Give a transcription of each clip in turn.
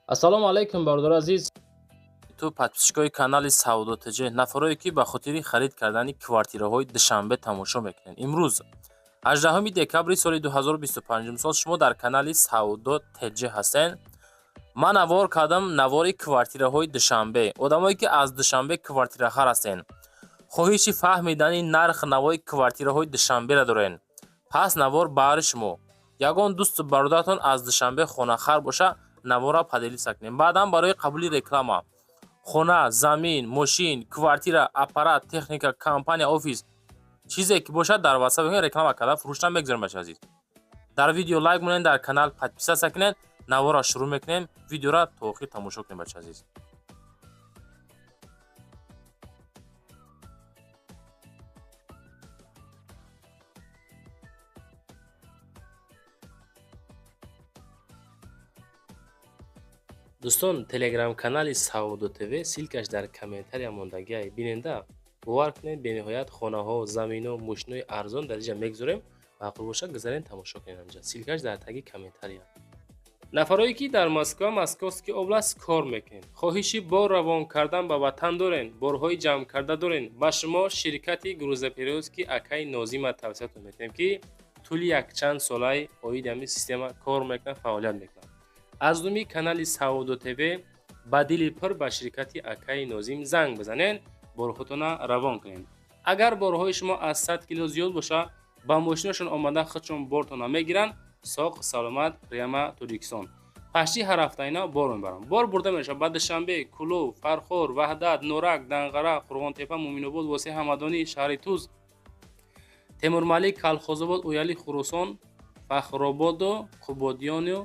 ассалому алайкум бародари азиз. ту подписчикои канали Саудо ТЖ, нафарое ки ба хотири харид кардани квартираҳои Душанбе тамошо мекунед. Имрӯз 18 декабри соли 2025 сол шумо дар канали Саудо ТЖ ҳастед. ман навор кардам навори квартираҳои Душанбе. одамое ки аз Душанбе квартираҳар ҳастед, хоҳиши фаҳмидани нарх навои квартираҳои Душанберо доред, пас навор баҳри шумо. ягон дӯсту бародаратон аз Душанбе хонахар боша, навора паделиса кунем. баъдан барои қабули реклама хона, замин, мошин, квартира, аппарат, техника, компания, офис чизе ки бошад дар WhatsApp реклама карда фурӯшта мегузорем бача азиз. дар видео лайк монед, дар канал подписаться кунед. навора шурӯъ мекунем. видеора то охир тамошо кунем бача азиз. дӯстон, телеграм-канали Саудо ТВ силкаш дар комментария мондагиай. биненда бовар кунед, бениҳоят хонаҳо, заминҳо, мошинҳои арзон дар инҷа мегузорем. маъқул боша гузарен тамошо кунед анҷа. силкаш дар таги комментария. нафарое ки дар Москва, Московский област кор мекунед, хоҳиши бор равон кардан ба ватан дорен, борҳои ҷамъкарда дорен, ба шумо ширкати грузоперевозки Акаи Нозима тавсиятон метавонем ки тӯли якчанд солаи оиди ҳамин система кор мекунад, фаъолият мекунад. аз думи канали Саудо ТВ ба дили пир ба ширкати Акаи Нозим занг бизанед, борҳотона равон кунед. агар борҳои шумо аз 100 кило зиёд боша, ба мошинашон омада худшон бортона мегиранд. соқ саломат прямо Туркистон. пашти ҳар ҳафта ино бор мебарам. бор бурда мешавад ба Душанбе, Кулов, Фархор, Ваҳдат, Норак, Данғара, Қурғонтепа, Муъминобод, Восеи Ҳамадонӣ, шаҳри Туз, Темурмалик, Калхозобод, Уяли, Хурусон, Фахрободу, Қубодиону,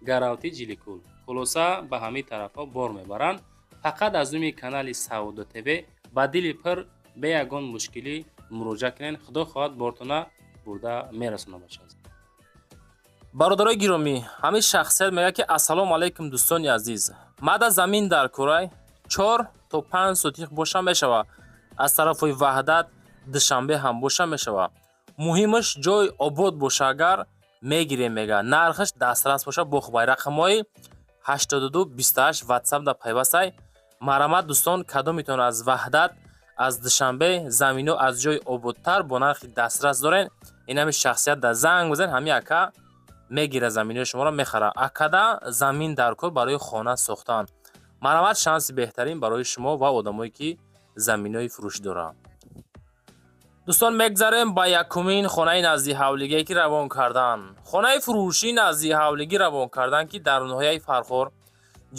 Гаравти, Ҷиликул. хулоса ба ҳамин тарафҳо бор мебаранд. фақат аз думи канали Саудо ТВ ба дили пир бе ягон мушкилӣ муроҷиат кунед. худо хоҳад бортона бурда мерасонад баша. бародарои гиромӣ, ҳамин шахсият мегӯяд ки ассалому алайкум дӯстони азиз. мада замин дар курай 4 то 5 сотиқ боша мешавад. аз тарафҳои Ваҳдат, Душанбе ҳам боша мешавад. муҳимаш ҷой обод боша, агар мегирем мега. нархаш дастрас боша бо хубаи рақамҳои 8228 WhatsApp да пайвастай. марамат дӯстон, кадомитон аз Ваҳдат, аз Душанбе заминҳо аз ҷои ободтар бо нархи дастрас дорен, ин ҳамин шахсият да занг бизанед. ҳамин ака мегира заминҳои шуморо мехара. акада замин дар кор барои хона сохтан. марамат шанси беҳтарин барои шумо ва одамое ки заминҳои фурӯшӣ доранд. дӯстон, мегзарем ба якумин хонаи назди ҳавлигие ки равон кардан. хонаи фурӯшии назди ҳавлигӣ равон кардан ки дар ноҳияи Фархор,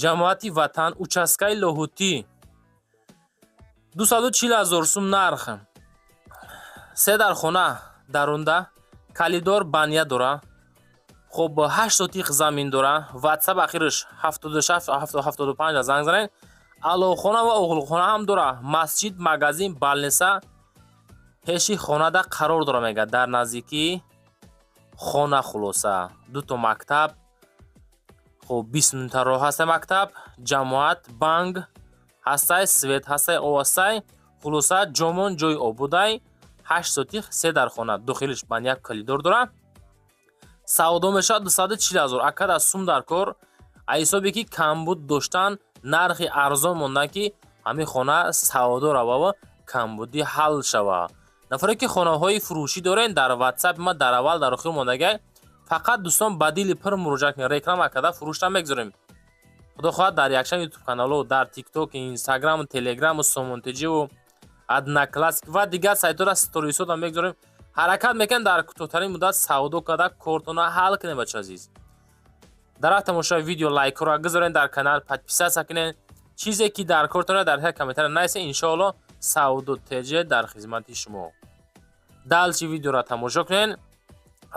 ҷамоати Ватан, участкаи Лоҳутӣ 240 000 сум нарх. 3 дар хона дарунда, калидор баня дора. хоб 8 сотиқ замин дора. WhatsApp ахираш 76-75 занг занед. алохона ва уғлухона ҳам дора. масҷид, магазин, балниса пеши хонада қарор дора мега. дар наздикии хона хулоса. 2 то мактаб, хоб 20 минута роҳ ҳастай мактаб, ҷамоат, банк ҳастай, свет ҳастай, овастай, хулоса ҷомон ҷои обудай. 8 сотиқ 3 дар хона. дохилиш бан як калидор дора. савдо мешавад 240 000. акада сум дар кор. ҳисобе ки камбуд доштан, нархи арзон мондан ки ҳамин хона савдо рава ва камбудӣ ҳал шава. нафаре ки хонаҳои фурӯшӣ дорен дар WhatsApp ма дар аввал дар охир мондагай. фақат дӯстон ба дили пир муроҷиат кунед. реклама карда фурӯшта мегузорем. худо хоҳад дар якчанд YouTube каналҳо, дар TikTok, Instagram, Telegram, Somonтежи, Adnaklassik ва дигар сайтҳоро сториисода мегузорем. ҳаракат мекунед дар кӯтоҳтарин муддат савдо карда кортона ҳал кунед бача азиз. дар тамошои видео лайкро гузоред, дар канал подписаться кунед. чизе ки дар кортона дар ҳар комментария нависед. иншоалло Саудо ТЖ дар хизмати шумо. далчи видеоро тамошо кунед.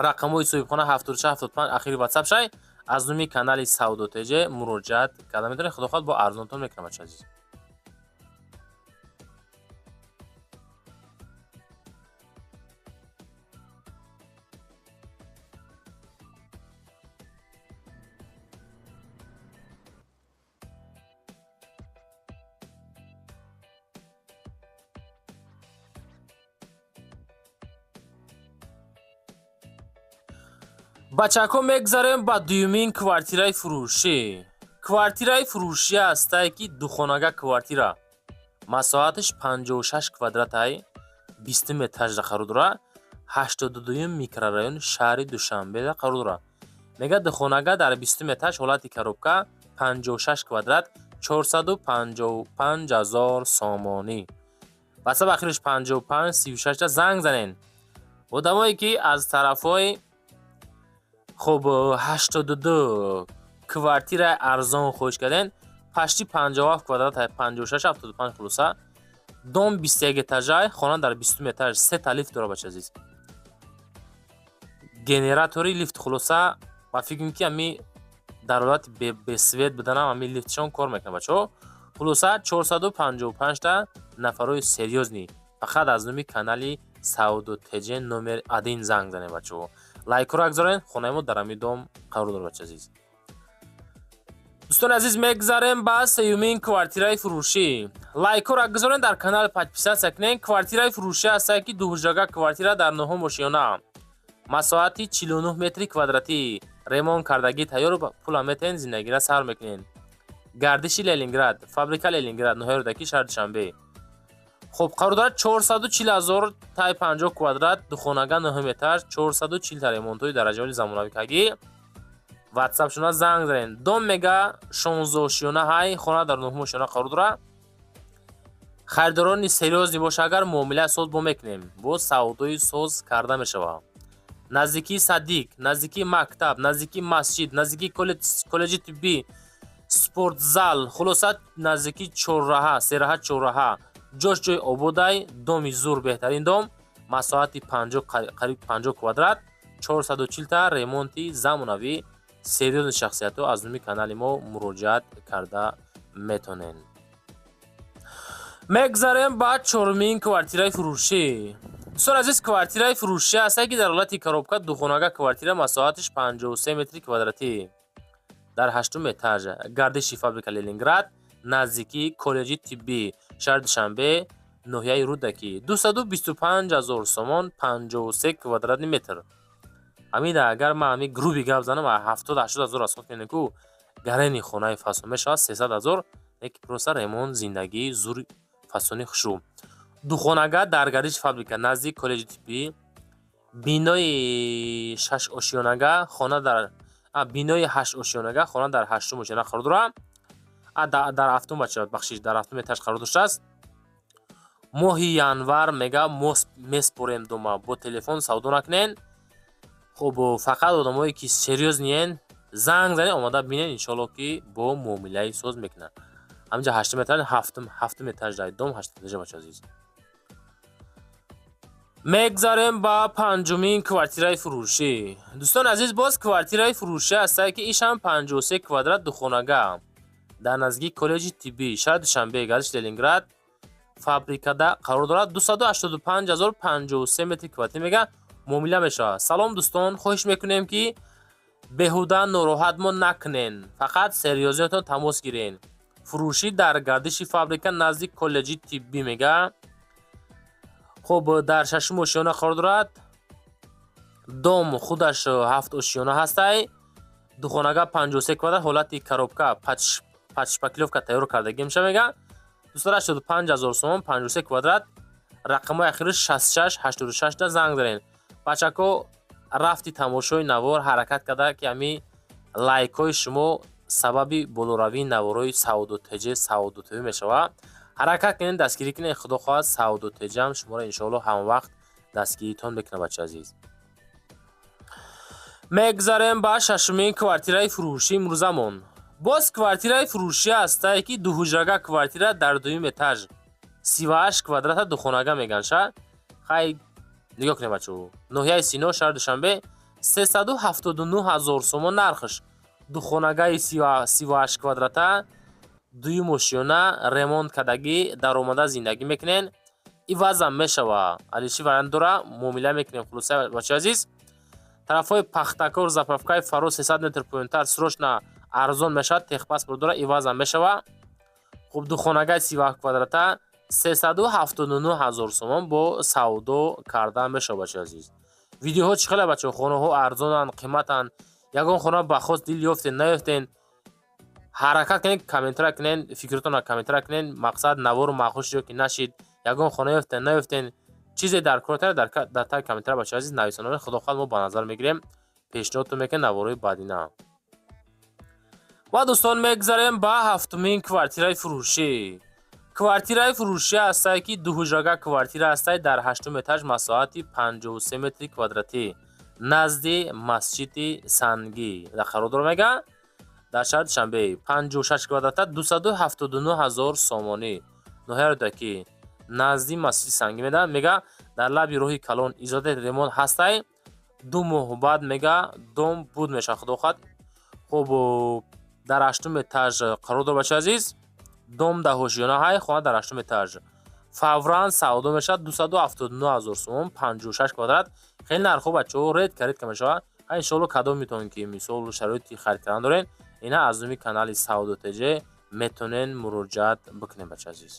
рақамҳои соҳибхона 7675 ахири WhatsApp шай. аз думи канали Саудо ТЖ муроҷиат карда метавонед. худо хоҳад бо арзонтон мекунам бача азиз. бачаҳо, мегзарем ба дуюмин квартираи фурӯшӣ. квартираи фурӯшӣ астае ки духонага квартира масоҳатиш 56 квадратаи 20 этажда қарор дора 82 микрорайон шаҳри Душанбеда қарор дора. Мега духонага дар 20 этаж ҳолати коробка 56 квадрат 455,000 сомонӣ. васаб ахириш 55 36 занг занен. одамое ки аз тарафҳои хуб 82 квартираи арзон хоҳиш карден пашти 57 квадрат 56 75 хулоса дом 21 этажай хона дар 20 этаж 3 та лифт дора бача азиз. генератори лифт хулоса ва фикр мекунам ки ами дар ҳолати бесвет буданам ами лифтшон кор мекунад бачаҳо. хулоса 455 та нафарои серьёзни фақат аз номи канали Сауду Теҷен номер 1 занг занед бачаҳо. лайкро агзорен, хонаи мо дар ами дом қарор дорад бача азиз. дӯстони азиз, мегзарем ба сеюмин квартираи фурӯшӣ. лайкро агзорен, дар канал подписатсия кунен. квартираи фурӯшӣ астае ки дуҳуҷрага квартира дар ноҳум ошиёна масоҳати 49 метри квадратӣ ремонт кардагӣ тайёр пула метен зиндагира сар мекунен. гардиши Ленинград, фабрика Ленинград, ноҳияи Рӯдакӣ, шаҳри Душанбе. хуб, қарор дорад 440,000 таи 50 квадрат, духонага 9 этаж, 440 та ремонтҳои дараҷаҳои замонавӣ кардагӣ. ватсап шуна занг занен. дом мега 16 ошиёна ҳай, хона дар 9 ошиёна қарор дорад. харидорони серьёзни боша, агар муомилаи соз бо мекунем, бо савдои соз карда мешавад. наздикии садиқ, наздикии мактаб, наздикии масҷид, наздикии коллеҷи тиббӣ, спортзал, хулоса наздикии чорраҳа, сераҳа чорраҳа, ҷош ҷои ободай, доми зур, беҳтарин дом, масоҳати 50 қариб 50 квадрат, 440 та ремонти замонавӣ, серьёзни шахсиятҳо аз номи канали мо муроҷиат карда метонен. мегзарем ба чорумин квартираи фурӯшӣ. дӯстон азиз, квартираи фурӯшӣ астае ки дар ҳолати коробка духонага квартира масоҳатиш 53 метри квадратӣ дар 8 этаж, гардиши фабрика Ленинград, наздикии коллеҷи тиббӣ, шаҳри Душанбе, ноҳияи Рӯдакӣ. 225,000 сомон, 53 квадратни метр. амида агар ман ами груби гап занам 70-80,000 расход кунем ку гарени хонаи фасон мешавад 300,000, неки просто ремонт зиндагии зури фасони хушрӯ. духонага дар гардиши фабрика назди коллеҷи тиббӣ, бинои 6 ошиёнага хона дар бинои 8 ошиёнага хона дар 8 ошиёна қарор дорад. дар 7 бача бахшиш дар 7 этаж қарор доштааст. моҳи январ мега меспорем дома, бо телефон савдо накунен. хуб, фақат одамое ки серьёзниян занг занед, омада бинен, иншоалло ки бо муомилаи соз мекунад. ҳаминҷа 8 этаж, 7 этаж дар дом 8 этажа бача азиз. мегзарем ба панҷумин квартираи фурӯшӣ. дӯстон азиз, боз квартираи фурӯшӣ астае ки ишам 53 квадрат духонага дар наздикии коллеҷи тиббӣ, шаҳри Душанбе, гардиши Ленинград, фабрикада қарор дорад. 285,053 метри квадратӣ мега муомила мешавад. салом дӯстон, хоҳиш мекунем ки беҳуда нороҳат мо накунен, фақат серьёзиятон тамос гирен. фурӯшӣ дар гардиши фабрика назди коллеҷи тиббӣ мега. хуб, дар 6 ошиёна қарор дорад. дом худаш 7 ошиёна ҳастай. духонага 53 квадрат, ҳолати коробка пачшпаклёвка тайёр кардагӣ меша мега. 285,000 сомон, 53 квадрат, рақамҳои ахириш 66 86 да занг занен. бачако рафти тамошои навор ҳаракат карда ки ами лайкҳои шумо сабаби болоравии наворои Сауду Теҷе, Сауду ТВ мешавад. ҳаракат кунед, дастгирӣ кунед, худо хоҳад Сауду Теҷам шуморо иншоалло ҳамвақт дастгиритон мекунад бача азиз. мегзарем ба шашумин квартираи фурӯшӣ имрӯзамон. боз квартираи фурӯшӣ астае ки дуҳуҷрага квартира дар 2 этаж 38 квадрата духонага меганша. хай нигоҳ кунед бачаҳо. ноҳияи Сино, шаҳри Душанбе, 379,000 сомон нархш. духонагаи 38 квадрата, 2 ошиёна, ремонт кардагӣ, даромада зиндагӣ мекунен. ивазам мешава. алиши вариант дора, муомила мекунем. хулоса бачаҳои азиз, тарафҳои пахтакор, заправкаи фаро 300 метр поинтар срочна арзон мешавад, техпаспорт дора, ивазам мешава. хуб, духонагаи 38 квадрата 379,000 сомон бо савдо карда мешавад бачаҳои азиз. видеоҳо чӣ хела бачаҳо, хонаҳо арзонанд, қиматанд. ягон хона ба хос дил ёфтен наёфтен, ҳаракат кунед, комментар кунед, фикртонро комментар кунед. Мақсад навору махшуш ё ки нашид, ягон хона ёфтен, наёфтен. Чизе дар кортар дар таги комментар бачаҳо азиз нависонанд. Худохоҳад мо ба назар мегирем. Пешниҳодтон мекунем навораи баъдина. ва дӯстон мегзарем ба ҳафтумин квартираи фурӯшӣ. Квартираи фурӯшӣ ҳастае ки дуҳуҷрага квартира ҳастае дар 8-ум этаж масоҳати 53 метри квадратӣ назди масҷиди Сангӣ дар қарор дорад мега дар шаҳри Душанбе 56 квадрата 279,000 сомонӣ. ноҳияро дод ки назди масҷиди Сангӣ меда мега дар лаби роҳи калон изодаи ремонт ҳастае. 2 моҳ баъд мега дом буд мешавад худохоҳад. хуб дар 8-ум этаж қарор дорад бачаҳои азиз. дом дар ҳошиёна ҳай, хона дар 8-ум этаж. Фавран савдо мешавад 279,000 сомон 56 квадрат. хеле нархҳо бачаҳо редка мешавад. иншоалло кадом метавонем ки мисол шароити харид кардан дорен, ина аз рӯи канали Савдо ТЖ метавонен муроҷиат бикунем бачаҳои азиз.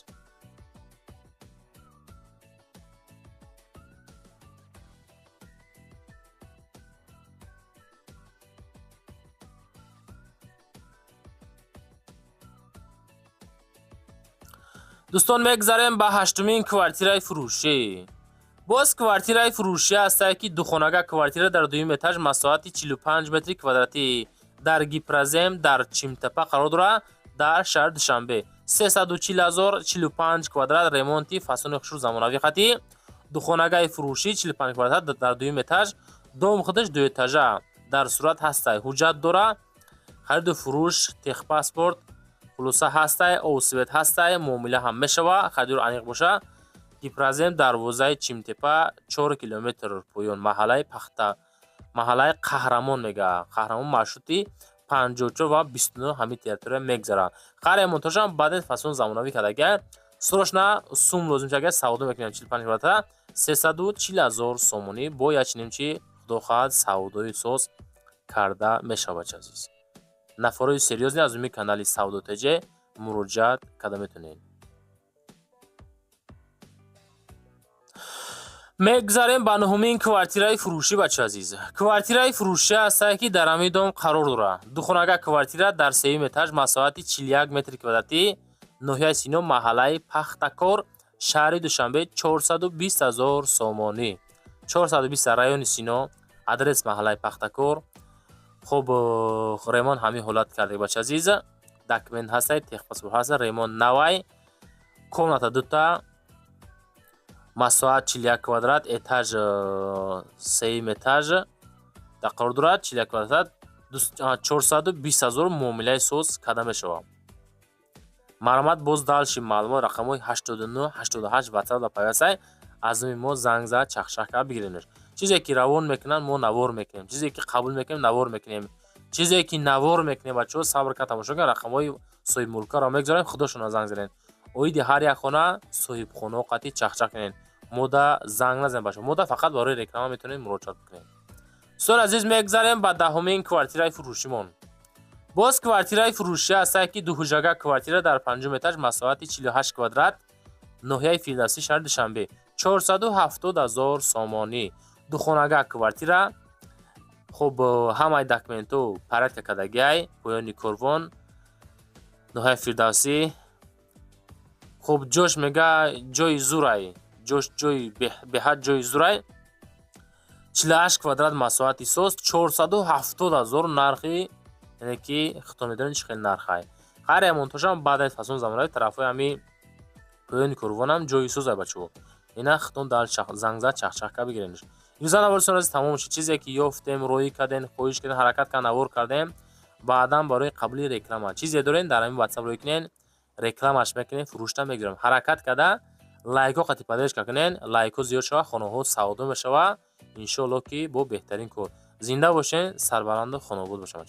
дӯстон мегзарем ба 8-умин квартираи фурӯшӣ. боз квартираи фурӯшӣ ҳастае ки духонага квартира дар 2-ум этаж масоҳати 45 метри квадратӣ дар Гипразем дар Чимтепа қарор дорад дар шаҳри Душанбе. 340,045 квадрат ремонти фасони хушур замонавӣ хати. Духонагаи фурӯшӣ 45 квадрат дар 2-ум этаж. дом худаш 2 этажа дар сурат ҳастае. ҳуҷҷат дора. хариду фурӯш, техпаспорт хулоса ҳастае, овсивет ҳастае, муомила ҳам мешава, харидор аниқ боша. Гипразем дарвозаи Чимтепа 4 километр поён маҳаллаи пахта, маҳаллаи Қаҳрамон мега. Қаҳрамон маршрути 54 ва 29 ҳамин территория мегзарад. Қария монтажам баъден фасон замонавӣ кардагия. Срочна сум лозим шагия савдо мекунем 45 квадрата 340,000 сомонӣ бо ячним чи худохоҳад савдои соз карда мешавад бача азиз. нафарои серьёзне аз уми канали Савдо ТЖ муроҷиат карда метавонед. мегзарем ба 9-умин квартираи фурӯшӣ бачаҳои азиз. Квартираи фурӯшӣ ҳастае ки дар ҳамин дом қарор дорад. Духонага квартира дар 3-ум этаж масоҳати 41 метри квадратӣ ноҳияи Сино маҳаллаи Пахтакор шаҳри Душанбе 420,000 сомонӣ. 420 райони Сино адрес маҳаллаи Пахтакор. хуб ремонт ҳамин ҳолат карда бача азиз. документ ҳастае, техпаспорт ҳаста, ремонт навай. комната дута масоҳат 41 квадрат, этаж 3-ум этаж дар қарор дорад. 41 квадрат 420,000 муомилаи соз карда мешавад. маромат боз далши маълумот рақамҳои 89 88 WhatsApp ва пайвастае. аз уми мо занг зад чахчах карда бигиред. чизе ки равон мекунанд мо навор мекунем, чизе ки қабул мекунем навор мекунем, чизе ки навор мекунем бачаҳо сабр кард тамошо кунед. рақамҳои соҳибмулкаро мегзорем, худошона занг занед. оиди ҳар як хона соҳибхонаҳо қатъи чахчах кунед. мода занг назанед бачаҳо, мода фақат барои реклама метавонед муроҷиат бикунед. дӯстон азиз мегзарем ба 10-умин квартираи фурӯшимон. боз квартираи фурӯшӣ ҳастае ки дуҳуҷрага квартира дар 5-ум этаж масоҳати 48 квадрат ноҳияи Фирдавсӣ шаҳри Душанбе 470,000 сомонӣ. духонага квартира. хуб ҳамаи документҳо порядка кардагиай, поёни корвон ноҳияи Фирдавсӣ. хуб ҷош мега ҷои зурай, ҷои беҳад ҷои зурай 48 квадрат масоҳати соз 470,000 нархи, яъне ки худтон медонед чӣ хел нархай. қария монтажам баъд аз фасон замонави тарафҳои ҳамин поёни корвонам ҷои созай бачаҳо. ина худтон дар занг зад чахчах карда бигиред. имрӯза наворасон аз тамом шуд. чизе ки ёфтем, роӣ кардем, хоҳиш кардем, ҳаракат кардан навор кардем, баъдан барои қабули реклама чизе дорем дар ҳамин WhatsApp роӣ кунед, рекламаш мекунем, фурӯшта мегирем. ҳаракат карда лайкҳо қатъи паддешка кунед. лайкҳо зиёд шава, хонаҳо савдо мешава. иншоалло ки бо беҳтарин кор. зинда бошед, сарбаланду хонобод бошед.